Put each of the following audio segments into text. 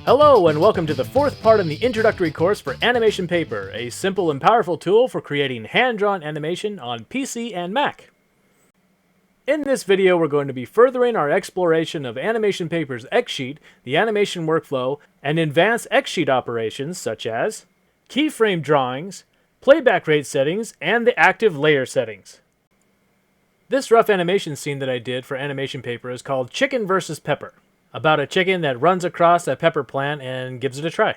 Hello and welcome to the fourth part in the introductory course for Animation Paper, a simple and powerful tool for creating hand-drawn animation on PC and Mac. In this video we're going to be furthering our exploration of Animation Paper's X-Sheet, the animation workflow, and advanced X-Sheet operations such as keyframe drawings, playback rate settings, and the active layer settings. This rough animation scene that I did for Animation Paper is called Chicken vs. Pepper, about a chicken that runs across a pepper plant and gives it a try.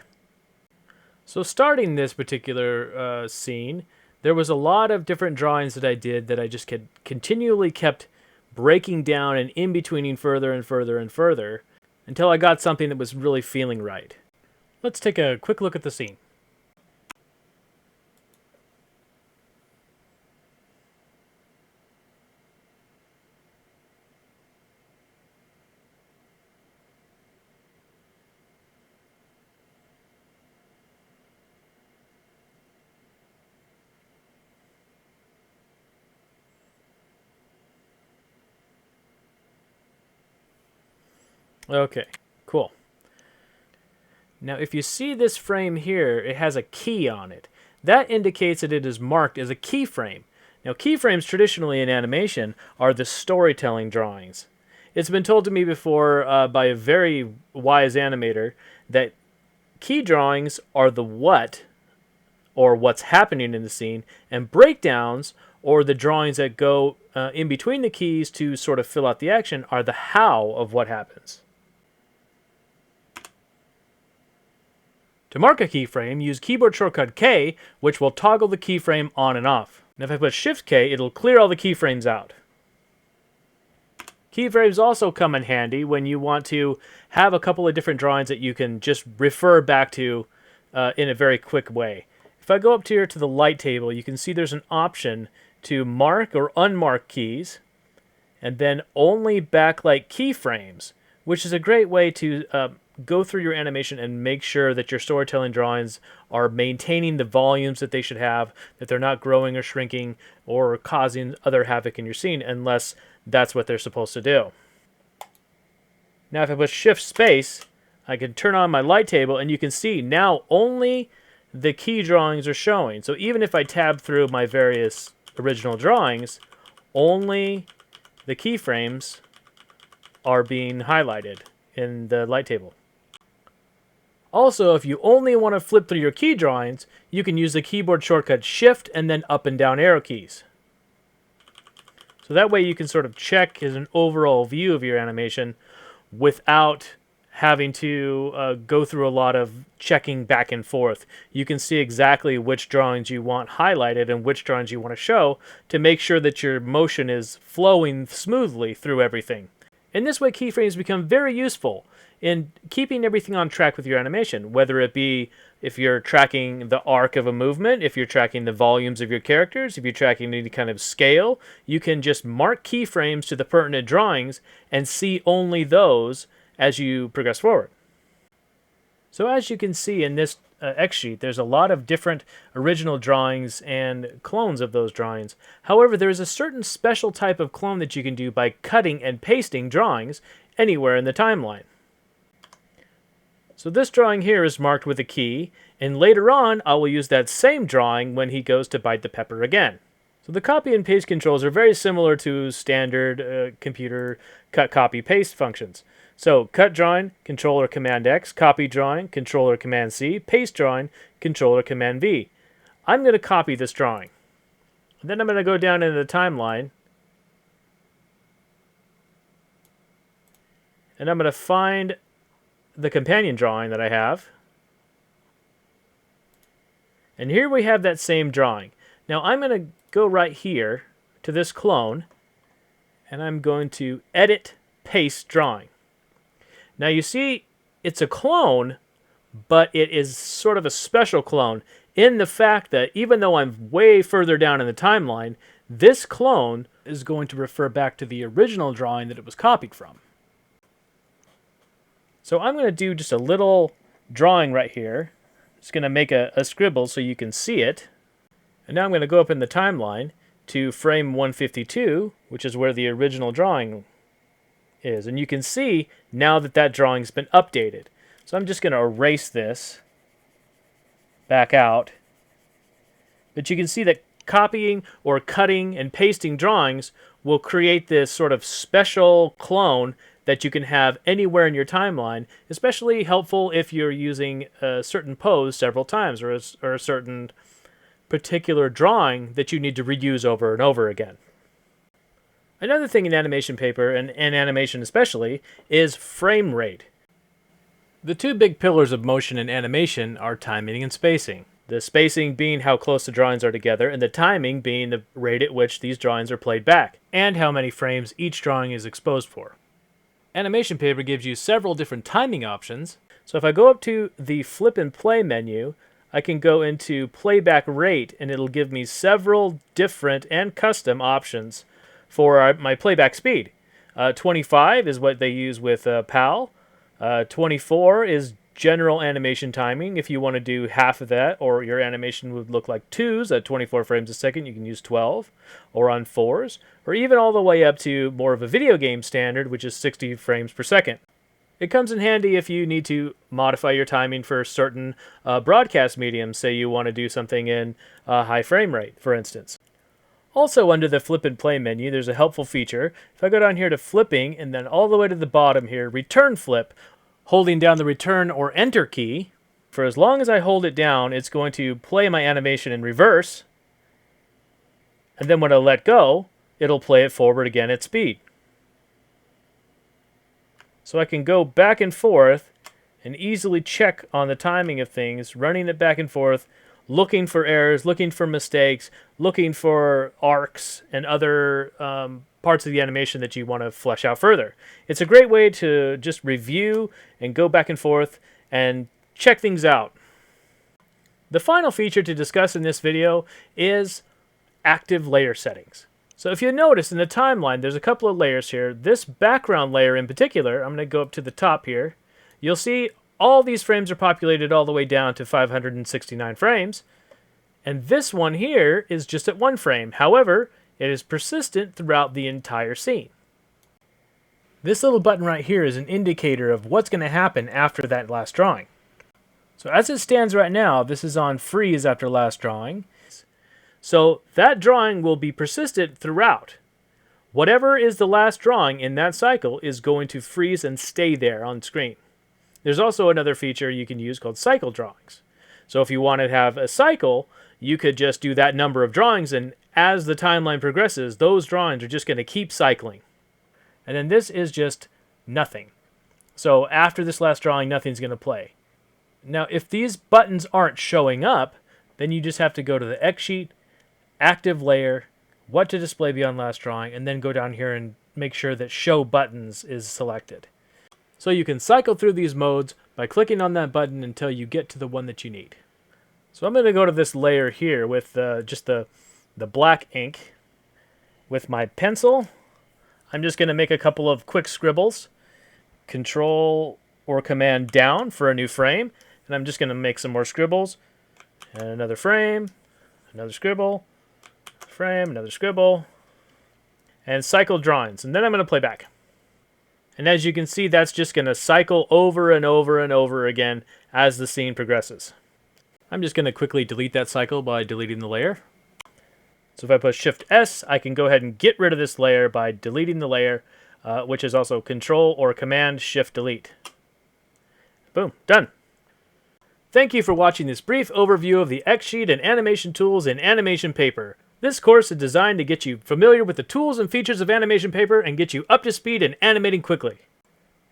So starting this particular scene, there was a lot of different drawings that I did that I just continually kept breaking down and in-betweening further and further and further until I got something that was really feeling right. Let's take a quick look at the scene. Okay, cool. Now if you see this frame here, it has a key on it. That indicates that it is marked as a keyframe. Now keyframes traditionally in animation are the storytelling drawings. It's been told to me before by a very wise animator that key drawings are the what, or what's happening in the scene, and breakdowns, or the drawings that go in between the keys to sort of fill out the action, are the how of what happens. To mark a keyframe, use keyboard shortcut K, which will toggle the keyframe on and off. Now if I put Shift K, it'll clear all the keyframes out. Keyframes also come in handy when you want to have a couple of different drawings that you can just refer back to in a very quick way. If I go up here to the light table, you can see there's an option to mark or unmark keys, and then only backlight keyframes, which is a great way to go through your animation and make sure that your storytelling drawings are maintaining the volumes that they should have, that they're not growing or shrinking or causing other havoc in your scene unless that's what they're supposed to do. Now if I put Shift Space, I can turn on my light table and you can see now only the key drawings are showing. So even if I tab through my various original drawings, only the keyframes are being highlighted in the light table. Also, if you only want to flip through your key drawings, you can use the keyboard shortcut Shift and then up and down arrow keys. So that way you can sort of check as an overall view of your animation without having to go through a lot of checking back and forth. You can see exactly which drawings you want highlighted and which drawings you want to show to make sure that your motion is flowing smoothly through everything. In this way, keyframes become very useful in keeping everything on track with your animation, whether it be if you're tracking the arc of a movement, if you're tracking the volumes of your characters, if you're tracking any kind of scale, you can just mark keyframes to the pertinent drawings and see only those as you progress forward. So as you can see in this X-Sheet, there's a lot of different original drawings and clones of those drawings. However, there is a certain special type of clone that you can do by cutting and pasting drawings anywhere in the timeline. So this drawing here is marked with a key, and later on I will use that same drawing when he goes to bite the pepper again. So the copy and paste controls are very similar to standard computer cut, copy, paste functions. So cut drawing, Control or Command X, copy drawing, Control or Command C, paste drawing, Control or Command V. I'm going to copy this drawing. Then I'm going to go down into the timeline, and I'm going to find the companion drawing that I have. And here we have that same drawing. Now I'm going to go right here to this clone, and I'm going to edit, paste drawing. Now you see it's a clone, but it is sort of a special clone in the fact that even though I'm way further down in the timeline, this clone is going to refer back to the original drawing that it was copied from. So I'm going to do just a little drawing right here. Just going to make a scribble so you can see it. And now I'm going to go up in the timeline to frame 152, which is where the original drawing is. And you can see now that that drawing's been updated. So I'm just going to erase this back out. But you can see that copying or cutting and pasting drawings will create this sort of special clone that you can have anywhere in your timeline, especially helpful if you're using a certain pose several times or a certain particular drawing that you need to reuse over and over again. Another thing in animation paper, and animation especially, is frame rate. The two big pillars of motion in animation are timing and spacing. The spacing being how close the drawings are together, and the timing being the rate at which these drawings are played back, and how many frames each drawing is exposed for. Animation paper gives you several different timing options. So if I go up to the flip and play menu, I can go into playback rate, and it'll give me several different and custom options for my playback speed. 25 is what they use with PAL. 24 is general animation timing. If you want to do half of that, or your animation would look like 2s at 24 frames a second, you can use 12, or on 4s, or even all the way up to more of a video game standard, which is 60 frames per second. It comes in handy if you need to modify your timing for certain broadcast mediums. Say you want to do something in high frame rate, for instance. Also, under the flip and play menu, there's a helpful feature. If I go down here to flipping, and then all the way to the bottom here, return flip, holding down the return or enter key, for as long as I hold it down, it's going to play my animation in reverse. And then when I let go, it'll play it forward again at speed. So I can go back and forth and easily check on the timing of things, running it back and forth, looking for errors, looking for mistakes, looking for arcs and other parts of the animation that you want to flesh out further. It's a great way to just review and go back and forth and check things out. The final feature to discuss in this video is active layer settings. So if you notice in the timeline, there's a couple of layers here. This background layer in particular, I'm going to go up to the top here. You'll see all these frames are populated all the way down to 569 frames. And this one here is just at 1 frame. However, it is persistent throughout the entire scene. This little button right here is an indicator of what's going to happen after that last drawing. So as it stands right now, this is on freeze after last drawing. So that drawing will be persistent throughout. Whatever is the last drawing in that cycle is going to freeze and stay there on screen. There's also another feature you can use called cycle drawings. So if you want to have a cycle, you could just do that number of drawings, and as the timeline progresses, those drawings are just going to keep cycling. And then this is just nothing. So after this last drawing, nothing's going to play. Now, if these buttons aren't showing up, then you just have to go to the X sheet, active layer, what to display beyond last drawing, and then go down here and make sure that show buttons is selected. So you can cycle through these modes by clicking on that button until you get to the one that you need. So I'm going to go to this layer here with just the black ink. With my pencil, I'm just going to make a couple of quick scribbles. Control or Command down for a new frame. And I'm just going to make some more scribbles. And another frame, another scribble, frame, another scribble, and cycle drawings. And then I'm going to play back. And as you can see, that's just going to cycle over and over and over again as the scene progresses. I'm just going to quickly delete that cycle by deleting the layer. So if I push Shift S, I can go ahead and get rid of this layer by deleting the layer, which is also Control or Command Shift Delete. Boom, done. Thank you for watching this brief overview of the X-Sheet and animation tools in animation paper. This course is designed to get you familiar with the tools and features of animation paper and get you up to speed in animating quickly.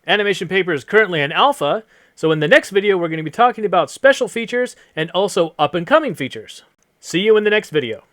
Animation paper is currently in alpha, so in the next video we're going to be talking about special features and also up-and-coming features. See you in the next video.